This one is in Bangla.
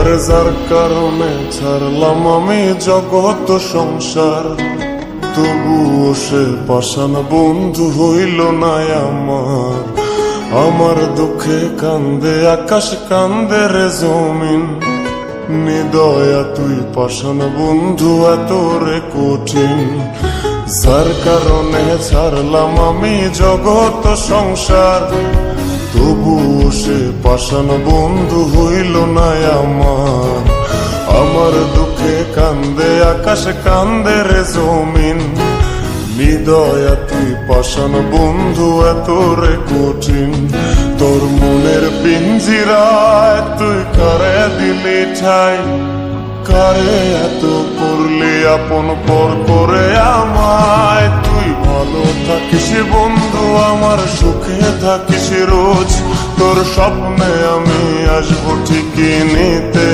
আরে যার কারণে ছাড়লাম আমি জগৎ সংসার, তবুও সে পাষাণ বন্ধু হইল না আমার। আমার দুঃখে কান্দে আকাশ, কান্দে রে জমিন, নিদয়া তুই পাষাণ বন্ধু এত রে কঠিন। যার কারণে ছাড়লাম আমি জগৎ সংসার, তবুও সে পাষাণ বন্ধু হইল না আমার। আমার দুঃখে কান্দে আকাশ, কান্দে রে জমিন, নিদয়া তুই পাষাণ বন্ধু এত রে কঠিন। তোর মনের পিঞ্জিরায় তুই কারে দিলি ঠাই, কারে এত করলি আপন পর করে আমায়। তুই ভালো থাকিস বন্ধু আমার, সুখে থাকিস রোজ, তোর স্বপ্নে আমি আসবো ঠিকই নিতে।